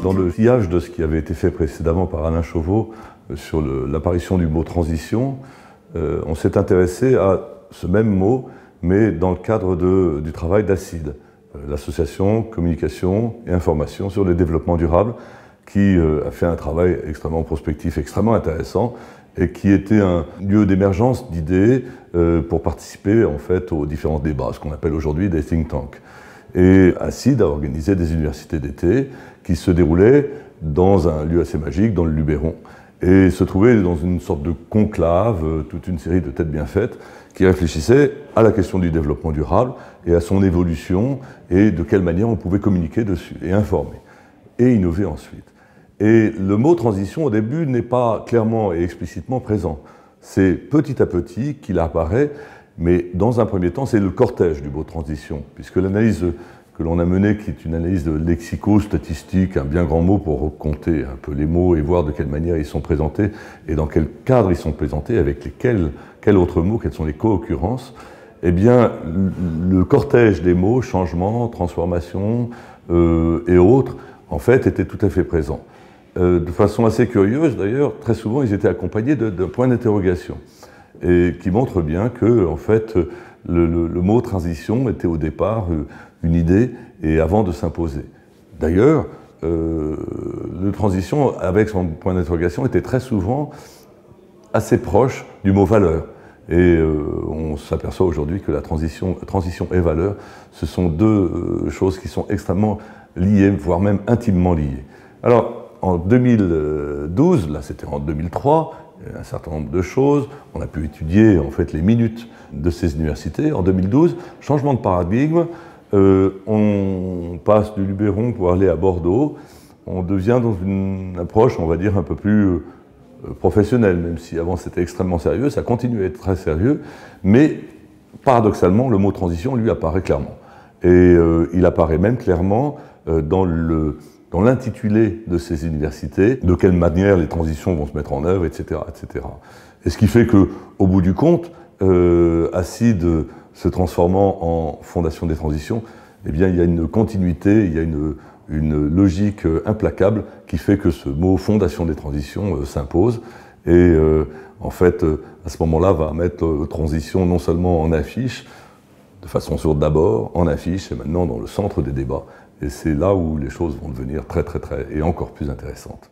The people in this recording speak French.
Dans le sillage de ce qui avait été fait précédemment par Alain Chauveau sur l'apparition du mot transition, on s'est intéressé à ce même mot, mais dans le cadre du travail d'ACID, l'association Communication et Information sur le développement durable, qui a fait un travail extrêmement prospectif, extrêmement intéressant, et qui était un lieu d'émergence d'idées pour participer en fait aux différents débats, ce qu'on appelle aujourd'hui des think tanks. Et ACID a organisé des universités d'été qui se déroulaient dans un lieu assez magique, dans le Luberon, et se trouvaient dans une sorte de conclave, toute une série de têtes bien faites, qui réfléchissaient à la question du développement durable et à son évolution, et de quelle manière on pouvait communiquer dessus, et informer, et innover ensuite. Et le mot transition, au début, n'est pas clairement et explicitement présent. C'est petit à petit qu'il apparaît, mais dans un premier temps, c'est le cortège du mot transition, puisque l'analyse que l'on a menée, qui est une analyse lexico-statistique, un bien grand mot pour compter un peu les mots et voir de quelle manière ils sont présentés et dans quel cadre ils sont présentés, avec quels autres mots, quelles sont les co-occurrences, eh bien, le cortège des mots, changement, transformation et autres, en fait, était tout à fait présent. De façon assez curieuse, d'ailleurs, très souvent, ils étaient accompagnés d'un point d'interrogation, et qui montre bien que, en fait, le mot transition était au départ une idée, et avant de s'imposer. D'ailleurs, le transition, avec son point d'interrogation, était très souvent assez proche du mot valeur. Et on s'aperçoit aujourd'hui que la transition et valeur, ce sont deux choses qui sont extrêmement liées, voire même intimement liées. Alors, en 2012, là c'était en 2003, il y a un certain nombre de choses. On a pu étudier en fait les minutes de ces universités. En 2012, changement de paradigme, on passe du Luberon pour aller à Bordeaux. On devient dans une approche, on va dire, un peu plus professionnelle, même si avant c'était extrêmement sérieux, ça continue à être très sérieux, mais paradoxalement, le mot transition, lui, apparaît clairement. Et il apparaît même clairement dans l'intitulé de ces universités, de quelle manière les transitions vont se mettre en œuvre, etc. etc. Et ce qui fait qu'au bout du compte, ACID se transformant en Fondation des transitions, eh bien, il y a une continuité, il y a une logique implacable qui fait que ce mot Fondation des transitions s'impose. Et en fait, à ce moment-là, va mettre transition non seulement en affiche, de façon sourde d'abord, en affiche, et maintenant dans le centre des débats. Et c'est là où les choses vont devenir très, et encore plus intéressantes.